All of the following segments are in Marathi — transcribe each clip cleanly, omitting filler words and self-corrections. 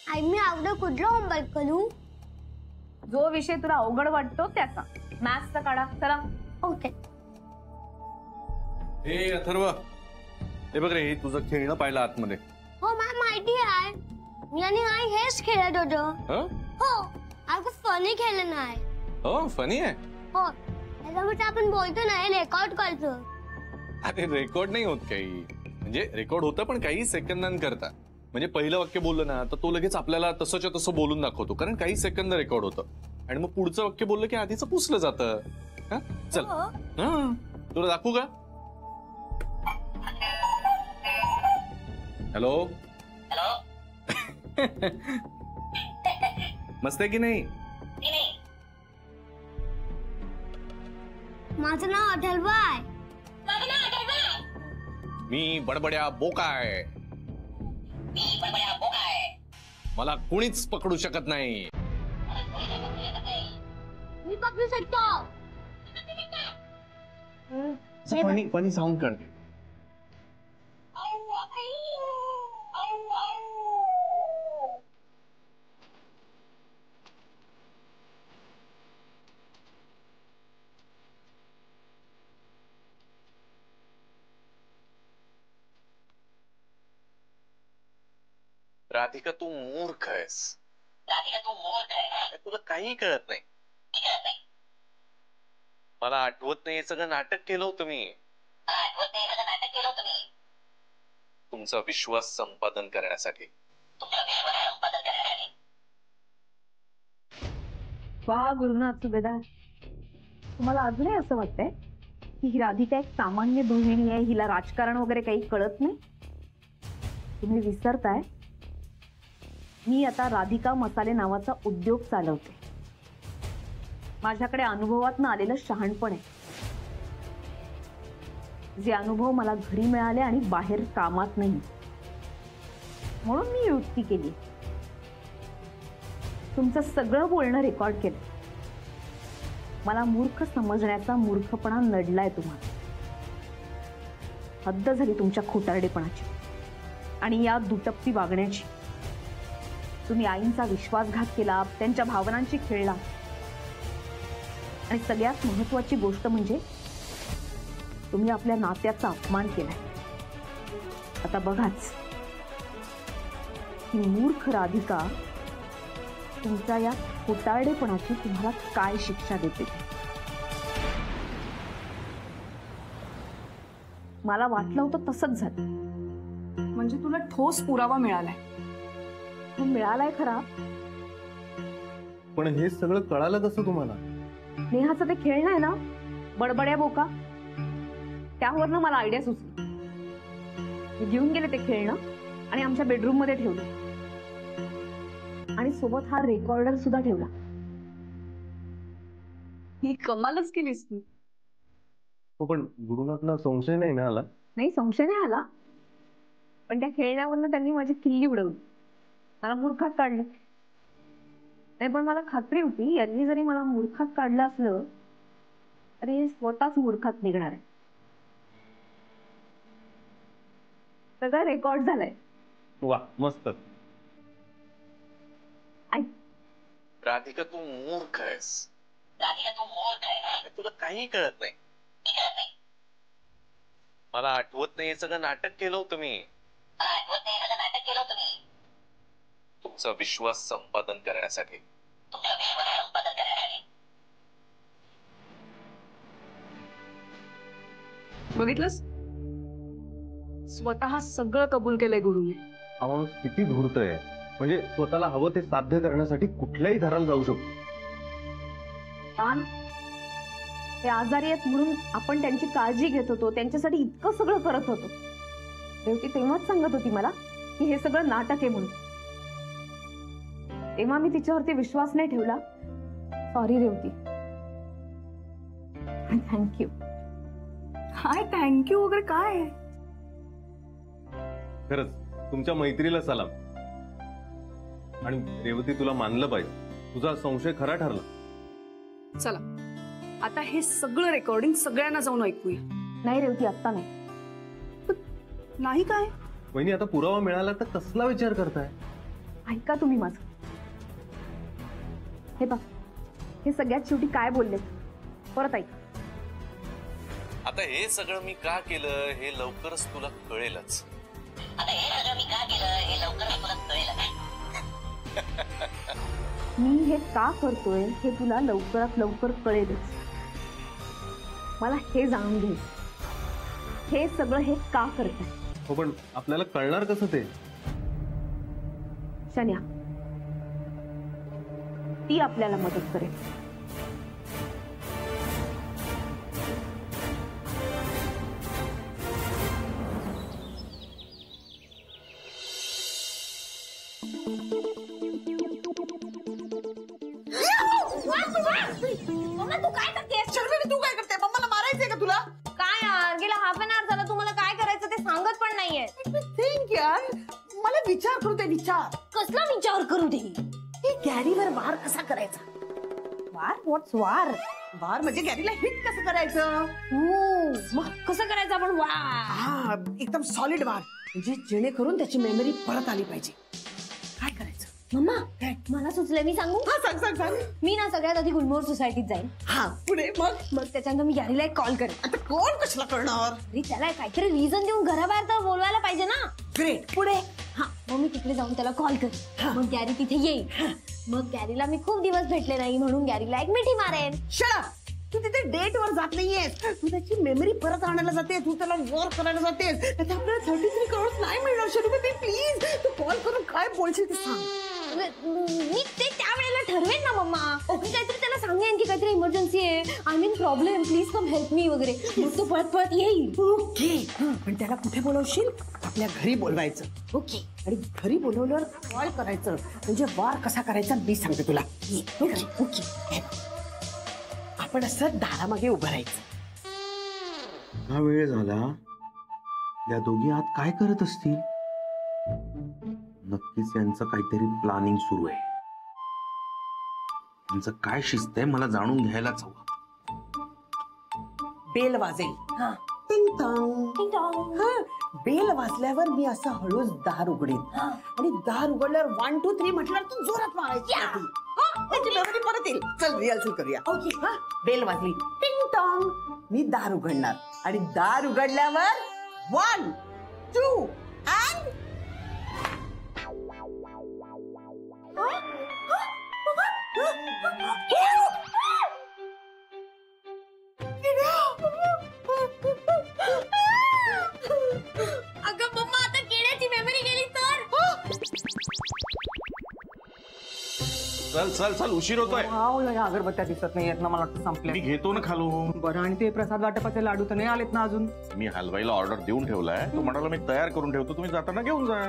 आई मी अगोदर कुठला होमवर्क करू? जो विषय तुला अवघड वाटतो त्याचा. मॅथ्सचा काढा चला. ओके. हे अथर्व, हे बघ रे, हे तुझं खेळणं पाहिलं आतमध्ये. हो मला माहिती आहे. मी आणि आई हेच खेळत होतो. हो आई खूप फनी खेळलं नाही. हो फनी आहे. हो त्याच्यामुळे आपण बोलतो ना रेकॉर्ड करतो. अरे रेकॉर्ड नाही होत काही, म्हणजे रेकॉर्ड होतं पण काही सेकंदांकरता. म्हणजे पहिलं वाक्य बोललं ना तर तो लगेच आपल्याला तसंच्या तसं बोलून दाखवतो, कारण काही सेकंद रेकॉर्ड होतं. आणि मग पुढचं वाक्य बोललं की आधीचं पुसलं जातं. चल तुला दाखवू का? हॅलो मस्त आहे की नाही? माझं नाव अथर्व आहे. मी बडबड्या बोका आहे. मला कोणीच पकडू शकत नाही. मी पकडू शकतो. फनी साऊंड करते. राधिका तू मूर्ख आहेस. तुला काही कळत नाही. मला आठवत नाही, हे सगळं नाटक केलं होतं मी. तुमचा विश्वास संपादन करण्यासाठी. वा गुरुनाथ सुभेदार, तुम्हाला अजूनही असं वाटतंय की ही राधिका एक सामान्य गृहिणी आहे, हिला राजकारण वगैरे काही कळत नाही? तुम्ही विसरताय, मी आता राधिका मसाले नावाचा उद्योग चालवते. माझ्याकडे अनुभवातून आलेलं शहाणपण आहे, जे अनुभव मला घरी मिळाले आणि बाहेर कामात नाही. म्हणून मी युक्ती केली. तुमचं सगळं बोलणं रेकॉर्ड केलं. मला मूर्ख समजण्याचा मूर्खपणा नडलाय तुम्हाला. हद्द झाली तुमच्या खोटारडेपणाची आणि या दुटप्पी वागण्याची. तुम्ही आईंचा विश्वासघात केला, त्यांच्या भावनांची खेळला आणि सगळ्यात महत्वाची गोष्ट म्हणजे तुम्ही आपल्या नात्याचा अपमान केलाय. आता बघाच ही मूर्ख राधिका तुमच्या या खोटारडेपणाची तुम्हाला काय शिक्षा देते. मला वाटलं होतं तसंच झालं. म्हणजे तुला ठोस पुरावा मिळालाय? मिळालाय खरा, पण हे सगळं कळालं कसं तुम्हाला? नेहाचं ते खेळणं आहे ना, बडबड्या बोका, त्यावरनं मला आयडिया सुचली. मी घेऊन गेले ते खेळणं आणि आमच्या बेडरूम मध्ये ठेवलं आणि सोबत हा रेकॉर्डर सुद्धा ठेवला. ही कमालच केलीस तू. पण गुरुनाथला संशय नाही ना आला? नाही, संशय नाही आला, पण त्या खेळण्यावरनं त्यांनी माझी किल्ली उडवली, मला मूर्खात काढलं. नाही पण मला खात्री होती, यांनी जरी मला मूर्खात काढलं असलं तरी स्वतःच मूर्खात निघणार आहे. सगळं रेकॉर्ड झालंय. वा मस्त. ऐक राधिका तू मूर्ख आहेस. तुला काही कळत नाही. मला आठवत नाही, हे सगळं नाटक केलं होतं मी. तुमचा विश्वास संपादन करण्यासाठी. बघितलंस, स्वतः सगळं कबूल केलंय गुरुने. माणूस किती धूर्त आहे, म्हणजे स्वतःला हवं ते साध्य करण्यासाठी कुठल्याही थराला जाऊ शकतो. ते आजारी आहेत म्हणून आपण त्यांची काळजी घेत होतो, त्यांच्यासाठी इतकं सगळं करत होतो. रेवती तेव्हाच सांगत होती मला की हे सगळं नाटक आहे म्हणून. तेव्हा मी तिच्यावरती विश्वास नाही ठेवला. सॉरी रेवती. थँक्यू. काय थँक्यू वगैरे काय? खरंच तुमच्या मैत्रीला सलाम. आणि रेवती तुला मानलं पाहिजे, तुझा संशय खरा ठरला. चला आता हे सगळं रेकॉर्डिंग सगळ्यांना जाऊन ऐकूया. नाही रेवती, आत्ता नाही. नाही काय वहिनी, आता पुरावा मिळाला तर कसला विचार करताय? ऐका तुम्ही माझं. हे बघ, हे सगळ्यात शेवटी काय बोलले परत ऐक. आता हे सगळं मी का केलं हे लवकरच तुला कळेलच. मी हे का करतोय हे तुला लवकरात लवकर कळेलच. मला हे जाणून घे, हे सगळं हे का करताय. हो पण आपल्याला कळणार कसं ते? शन्या, ती आपल्याला मदत करेल. मम्मा तू काय करतेस? शर्मिली तू काय करते? मम्माला मारायचंय का तुला? काय यार, गेला हाफ एन आवर झाला तुम्हाला काय करायचं ते सांगत पण नाहीये. थिंक यार, मला विचार करू दे. विचार कसला विचार करू दे? की गॅरीवर वार कसा करायचा? वार? व्हॉट्स वार? वार म्हणजे गॅरीला हिट कसं करायचं? मग कसं करायचं आपण? वा हा, एकदम सॉलिड वार, म्हणजे जेणेकरून त्याची मेमरी परत आली पाहिजे. काय करायचं? मम्मा मला सुचलंय, मी सांगू? हा, सांग सांग सांग. मी ना सगळ्यात आधी गुलमोहर सोसायटीत जाईन. हा, पुढे मग मग त्याच्यानंतर मी गॅरीला एक कॉल करेन. आता कोण कशाला करणार? अरे त्याला काहीतरी रिझन देऊन घराबाहेर तर बोलवायला पाहिजे ना. ग्रेट. पुढे हा, मग मी तिकडे जाऊन त्याला कॉल करेन. मग गॅरी तिथे येईल. मग गॅरीला मी खूप दिवस भेटले नाही म्हणून गॅरीला एक मिठी मारेन. Shut up. तू तिथे डेट वर जात नाहीयेस, तू त्याची मेमरी परत आणायला जाते, तू त्याला वॉर करायला जातेस. त्यात आपल्याला 33 करोड नाही मिळणार. शर्मिली प्लीज तू कॉल करून काय बोलशील ते सांग. मी ते त्यावेळेला ठरवेन ना मम्मा. मी काहीतरी त्याला सांगेन की काहीतरी इमर्जन्सी आहे, I mean problem, please come help me वगैरे. मग तो पळत पळत येईल. ओके, पण त्याला कुठे बोलवशील? आपल्या घरी बोलवायचं. ओके, आणि घरी बोलवल्यावर कॉल करायचं, म्हणजे वार कसा करायचा मी सांगते तुला. Okay okay. आपण असं दारामागे उभं राहायचं. हा वेळ झाला, या दोघी आत काय करत असतील? नक्कीच यांचं काहीतरी प्लॅनिंग सुरू आहे. यांचं काय शिस्त आहे मला जाणून घ्यायलाच हवं. बेल वाजेल. टिंग टॉंग. हा, बेल वाजल्यावर मी असं हळूच दार उघडीन, आणि दार उघडल्यावर 1 2 3 म्हटल्यावर तू जोरात मारायची. त्याची मेमरी परत येईल. चल रिहर्सल करूया. ओके. हा, बेल वाजली, टिंग टॉंग, मी दार उघडणार, आणि दार उघडल्यावर 1 2 and अगं मम्मा, आता किड्याची मेमरी गेली तर? चल चल चल, उशीर होतोय. अगरबत्त्या दिसत नाहीयेत ना, मला वाटतं मी संपल्या. घेतो ना खालून. बरं, आणि ते प्रसाद वाटपाचे लाडू तर नाही आलेत ना अजून? मी हलवाईला ऑर्डर देऊन ठेवलाय. तो म्हणाला मी तयार करून ठेवतो, तुम्ही जाताना घेऊन जा.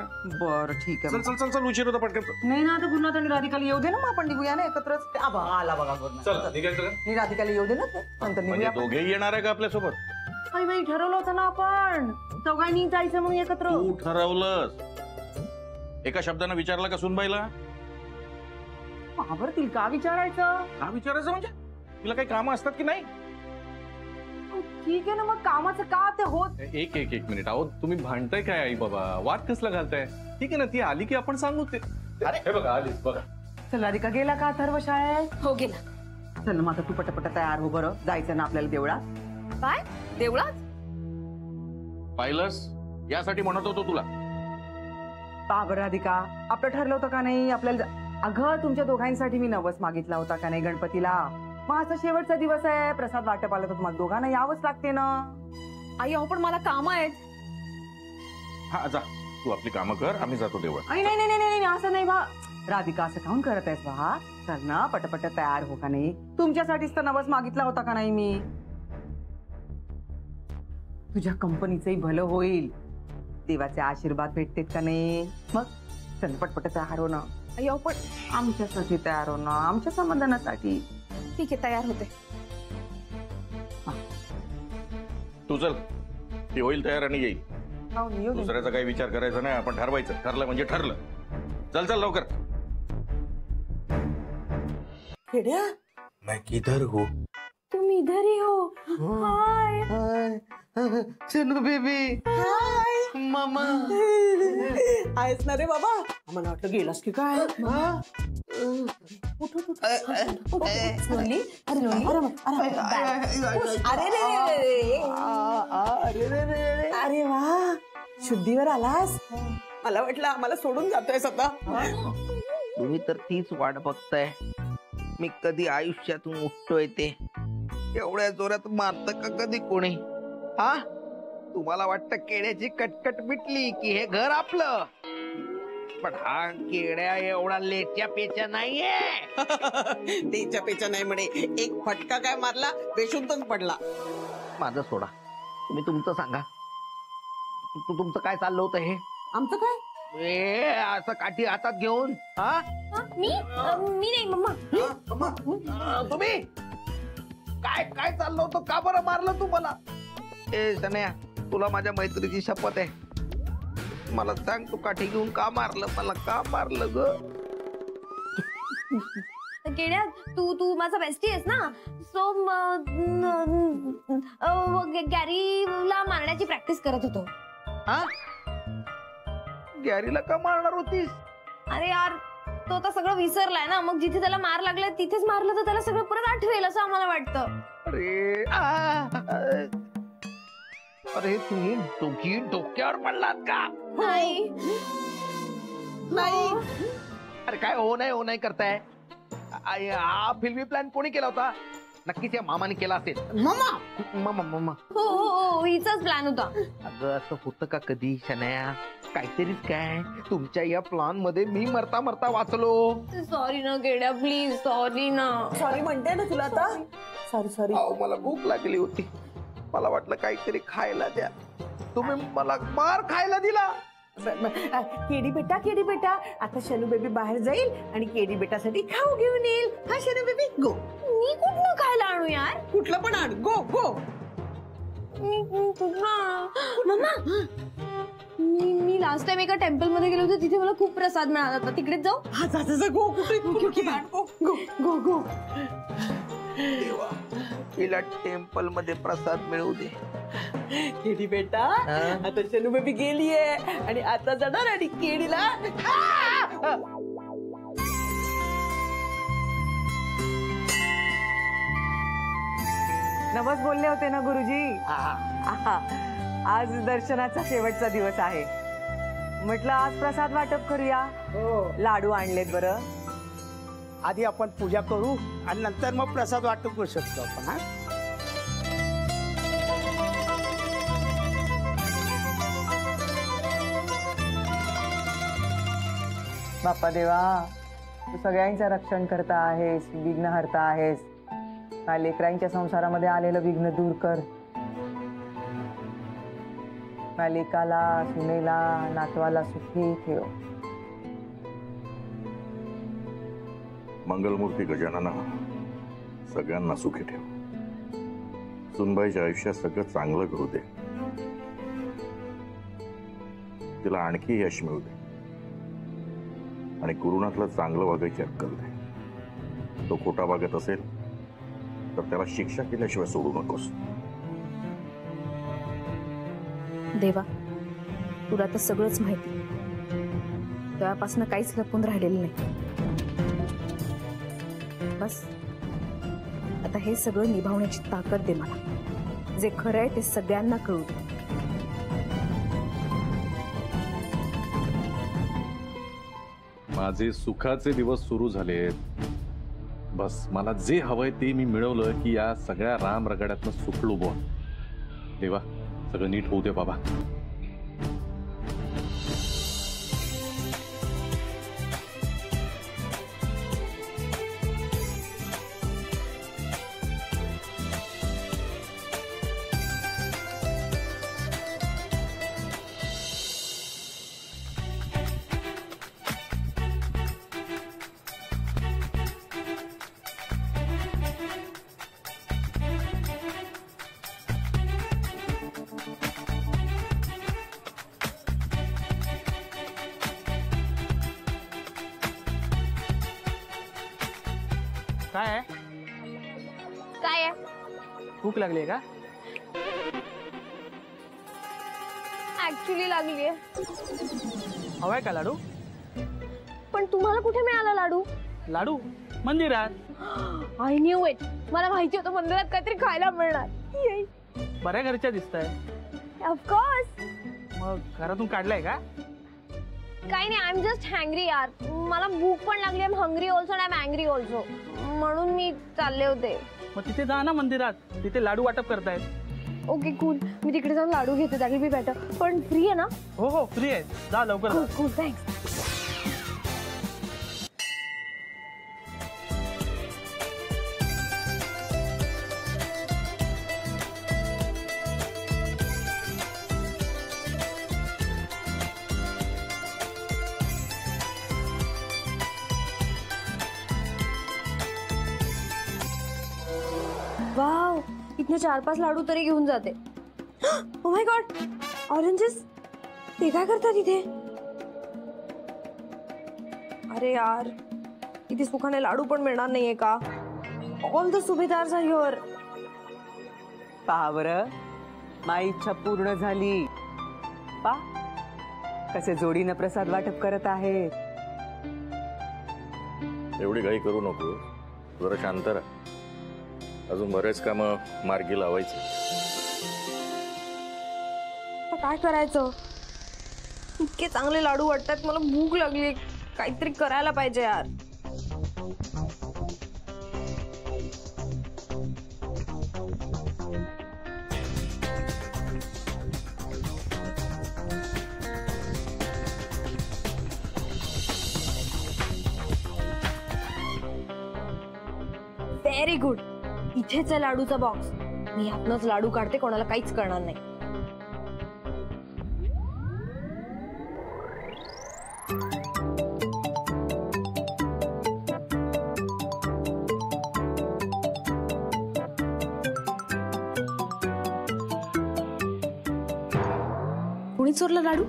बरं ठीक चल आहे. चल चल चल, उशीर होता पटकन. नाही ना, आता गुरुनाथ आणि राधिकाला येऊ दे ना, मग आपण निघूया ना एकत्रच. आला बघा गुरुनाथ. चल निघायचं का? नाही, राधिकाला येऊ दे ना, नंतर म्हणजे निघूया. दोघेही येणार आहे का आपल्यासोबत? बाई ठरवलं होतं ना आपण चौघांनी जायचं म्हणून एकत्र. तू ठरवलंस. एका शब्दानं विचारला का सुनबाईला? आवडतील का विचारायचं? का विचारायचं म्हणजे? तिला काही कामं असतात की नाही? ठीक आहे ना, मग कामाचं का ते होत. एक एक एक मिनिट. अहो तुम्ही भांडताय काय आई बाबा? वाद कसला घालताय? ठीक आहे ना, ती आली की आपण सांगू ते. अरे हे बघा, आलीच बघा. चल राधिका, गेला का अथर्व शाळेत? हो गेला. चल मग आता तू पटापट तयार हो. बरं, जायचं ना आपल्याला देवळात. काय देवळात? पाहिलंस, यासाठी म्हणत होतो तुला. बाबर राधिका, आपलं ठरलं होतं का नाही आपल्याला? अगं, तुमच्या दोघांसाठी मी नवस मागितला होता का नाही गणपतीला? मग आता शेवटचा दिवस आहे, प्रसाद वाटप आला तर तुम्हाला दोघांना यावंच लागते ना. आई अहो, पण मला काम आहेत. हा जा, तू आपली कामं कर, आम्ही जातो देवळ. नाही नाही नाही नाही, असं नाही बा. राधिका, असं काऊन करत आहेस बा? चल ना, पटपट तयार हो का नाही? तुमच्यासाठीच तर नवस मागितला होता का नाही मी? तुझ्या कंपनीचंही भलं होईल, देवाचे आशीर्वाद भेटतेत का नाही? मग चल पटपट तयार हो ना. अय्यो, पण आमच्यासाठी तयार हो ना, आमच्या समाधानासाठी. ठीक आहे, तयार होते. तू चल, ती होईल तयार आणि येईल. हो, येऊ दे. दुसऱ्याचा काही विचार करायचा नाही, आपण ठरवायचं. ठरलं म्हणजे ठरलं. चल चल लवकर. खेड्या, मैं किधर हो? तुम इधर ही हो. हाय. चलो बेबी. हाय. मामा आहेस ना रे बाबा. मला वाटलं गेलास की काय. हा? उठ, उठ, उठ. Slowly, slowly. अरे रे अरे वा, शुद्धीवर आलास. मला वाटलं आम्हाला सोडून जातोयस आता. तुम्ही तर तीच वाट बघताय मी कधी आयुष्यातून उठतोय ते. एवढ्या जोरात मारत का कधी कोणी? हा, तुम्हाला वाटतं केड्याची कटकट मिटली की हे घर आपलं, पण हा केड्या एवढा लेच्या पेच्या नाहीये. तेच्या पेच्या नाही म्हणे, एक फटका काय मारला बेशुद्धच पडला. माझं सोडा, तुम्ही तुमचं सांगा. तुमचं काय चाललं होतं हे? आमचं काय? असं काठी हातात घेऊन. हा, मी नाही मम्मा. तुम्ही काय काय चाललं होतं? का बरं मारलं तुम्हाला? ए सनया, तुला माझ्या मैत्रीची शपथ आहे, मला सांग तू काठी घेऊन का मारलं? मला का मारलं ग? केड्या, तू माझा बेस्टी आहेस ना, सो गॅरीला मारण्याची प्रॅक्टिस करत होतो. हा, गॅरीला का मारणार होतीस? अरे यार, तो आता सगळं विसरलाय ना, मग जिथे त्याला मार लागलाय तिथेच मारलं तर त्याला सगळं परत आठवेल असं आम्हाला वाटतं. अरे अरे तुम्ही दोघी डोक्यावर पडलात का? नाही. अरे काय हो नाही करताय? हा फिल्मी प्लॅन कोणी केला होता? नक्कीच या मामाने केला असेल. मामा हो, हिचाच प्लॅन होता. अगं असं होतं का कधी शनया? काहीतरीच काय, तुमच्या या प्लॅन मध्ये मी मरता मरता वाचलो. सॉरी ना केड्या, प्लीज सॉरी ना. सॉरी म्हणते ना तुला आता. सॉरी. मला भूक लागली होती, मला वाटलं काहीतरी खायला द्या, तुम्ही मला मार खायला दिला. केडी बेटा आता शनू बेबी बाहेर जाईल आणि केडी बेटासाठी खाऊ घेऊन येईल. हा शनू बेबी, गो. मी कुठनं खायला आणू यार? कुठलं पण आण, गो. मम्मा, मी लास्ट टाइम एका टेम्पल मध्ये गेलो होतो, तिथे मला खूप प्रसाद मिळाला होता. तिकडेच जाऊ? हा जा गो. गो. देवा, तिला टेम्पल मध्ये प्रसाद मिळू दे. केडी बेटा, आता शनू बेबी गेलीये आणि आता जाणार आणि केडीला. नमस बोलले होते ना गुरुजी. आज दर्शनाचा शेवटचा दिवस आहे, म्हटलं आज प्रसाद वाटप करूया. लाडू आणलेत बरं. आधी आपण पूजा करू आणि नंतर मग प्रसाद वाटप करू शकतो आपण. हा, बाप्पा देवा, तू सगळ्यांचं रक्षण करता आहेस, विघ्न हरता आहेस. माझ्या लेकरांच्या संसारामध्ये आलेलं विघ्न दूर कर. माझ्या लेकाला, सुनेला, नातवाला सुखी ठेव. मंगलमूर्ती गजानना सगळ्यांना सुखी ठेव. सुनबाईच्या आयुष्यात सगळं चांगलं करू दे. तिला आणखी यश मिळू दे आणि कुरुणातलं चांगलं वागायची अक्कल दे. तो खोटा वागत असेल तर त्याला शिक्षा केल्याशिवाय सोडू नकोस. देवा, तुला तर सगळंच माहिती, तेव्हापासून काहीच लपून राहिलेलं नाही. बस आता हे सगळं निभावण्याची ताकद दे मला. जे खरं आहे ते सगळ्यांना कळू दे. माझे सुखाचे दिवस सुरू झालेत. बस मला जे हवंय ते मी मिळवलं की या सगळ्या राम रगाड्यातनं सुटलो बुवा. देवा, सगळं नीट होऊ दे बाबा. काय आहे? काय आहे? भूक लागली का? ऍक्च्युली लागलीये. हवाय का लाडू? पण तुम्हाला कुठे मिळाला लाडू? लाडू मंदिरात. I knew it. मला माहिती होतं मंदिरात काहीतरी खायला मिळणार. बऱ्या घरच्या दिसताय. ऑफकोर्स. मग घरातून काढलाय का? काही नाही, आय एम जस्ट हँग्री यार. मला भूक पण लागली. I am hungry also and I am angry also. म्हणून मी चालले होते. मग तिथे जा ना मंदिरात, तिथे लाडू वाटप करतायत. Okay cool. मी तिकडे जाऊन लाडू घेते. That will be better. पण फ्री आहे ना? हो हो फ्री आहे. जा लवकर. Cool cool thanks. वाव, इतने 4-5 लाडू तरी घेऊन जाते. Oh my God, oranges. ते काय करतात इथे? अरे यार, इथे सुखाने लाडू पण मिळणार नाहीये का? ऑल द सुभेदार्स आर हिअर. पहा बरं, माझी इच्छा पूर्ण झाली. पा कसे जोडीनं प्रसाद वाटप करत आहेत. एवढी घाई करू नको, जरा शांत राहा. अजून बरेच काम मार्गी लावायचे. काय करायचं? इतके चांगले लाडू वाटतात. मला भूक लागली. काहीतरी करायला पाहिजे यार. Very good. इथेच आहे लाडूचा बॉक्स. मी यातनच लाडू काढते. कोणाला काहीच करणार नाही. कोणी चोरला लाडू?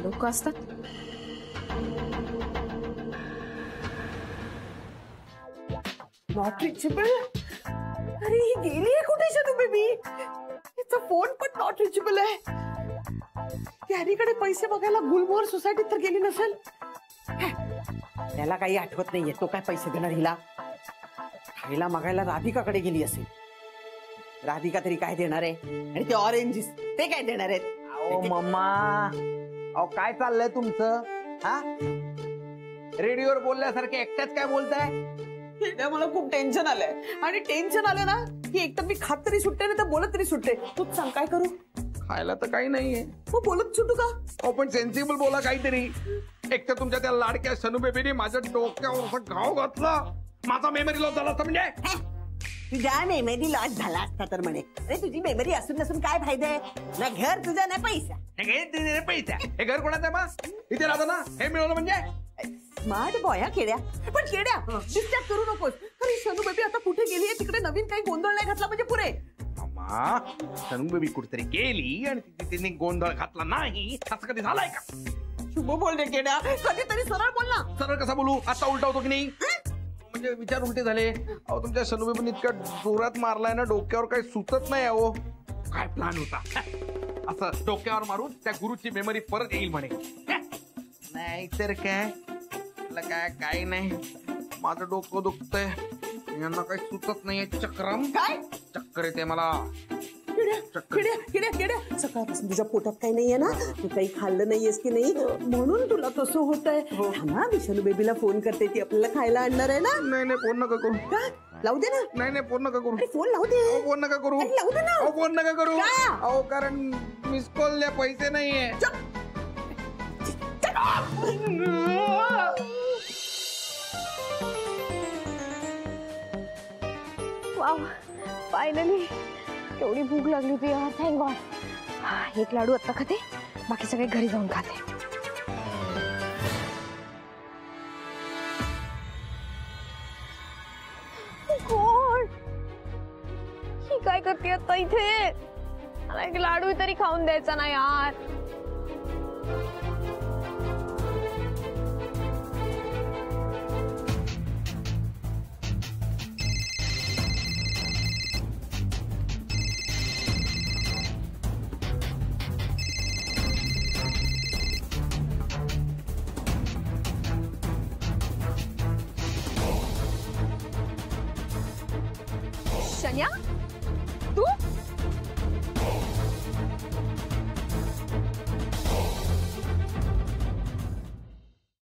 लोक असतात. Not reachable. अरे ही गेली आहे कुठे शनू बेबी? तिचा फोन पण नॉट रिचेबल आहे. त्याकडे पैसे बघायला गुलमोहर सोसायटीत तर गेली नसेल. त्याला काही आठवत नाहीये तो काय पैसे देणार हिला. खायला मागायला राधिकाकडे गेली असेल. राधिका तरी काय देणार आहे? आणि ते ऑरेंजेस ते काय देणार आहेत? अहो मम्मा, अहो काय चाललंय तुमचं? हा, रेडिओवर बोलल्यासारखे एकट्याच काय बोलताय? मला खूप टेन्शन आलंय. आणि टेन्शन आलं ना की एकतर मी खात तरी सुटते नाही तर बोलत तरी सुटते. तूच सांग काय करू? खायला तर काही नाहीये. मग बोलत सुटू का? अहो पण सेन्सिबल बोला काहीतरी. एक तर तुमच्या त्या लाडक्या सनू बेबीने माझ्या डोक्यावर असं घाव घातला. माझा मेमरी लॉस झाला असता म्हणजे. तुझ्या मेमरी लॉस झाला असता तर म्हणे. अरे तुझी मेमरी असून नसून काय फायदा आहे? ना घर तुझा ना पैसा. पैसा. हे घर कोणाचं आहे मग? इथे राहतो ना, हे मिळवलं म्हणजे. स्मार्ट बॉय हा केड्या. पण केड्या डिस्टर्ब करू नकोस. अरे सनू बेबी आता कुठे गेली आहे? तिकडे नवीन काही गोंधळ नाही घातला म्हणजे पुरे. मामा, सनू बेबी कुठेतरी गेली आणि तिने गोंधळ घातला नाही असं कधी झालंय का? शुभ बोल रे केड्या. कधीतरी सरळ बोल ना. सरळ कसा बोलू? आता उलटा होतो की नाही? म्हणजे विचार उलटे झाले. अहो तुमच्या सनू बेबीने इतक्या जोरात मारलाय ना, डोक्यावर काही सुचत नाही. अहो काय प्लॅन होता? असं डोक्यावर मारून त्या गुरुची मेमरी परत येईल म्हणे. नाही तर काय काय नाही. माझं डोकं दुखतंय. यांना काही सुचत नाहीये. चक्रम काय चक्कर येते मला. सकाळपासून तुझ्या पोटात काही नाहीये ना? तू काही खाल्लं नाहीयेस की नाही म्हणून तुला तसं होतंय. थांबा, विशालू बेबीला फोन करते. ती आपल्याला खायला आणणार आहे ना? नाही फोन नका करू. का? लावू दे ना. नाही फोन नका करू. फोन लावू दे. फोन नका करू. लावू दे ना. फोन नका करू. अहो कारण मिस कॉल द्या, पैसे नाहीये. Wow, finally. केवढी भूक लागली होती यार. Thank God. एक लाडू आता खाते, बाकी सगळे घरी जाऊन खाते. गॉड, ही काय करते आता इथे? मला एक लाडू तरी खाऊन द्यायचा ना यार. शन्या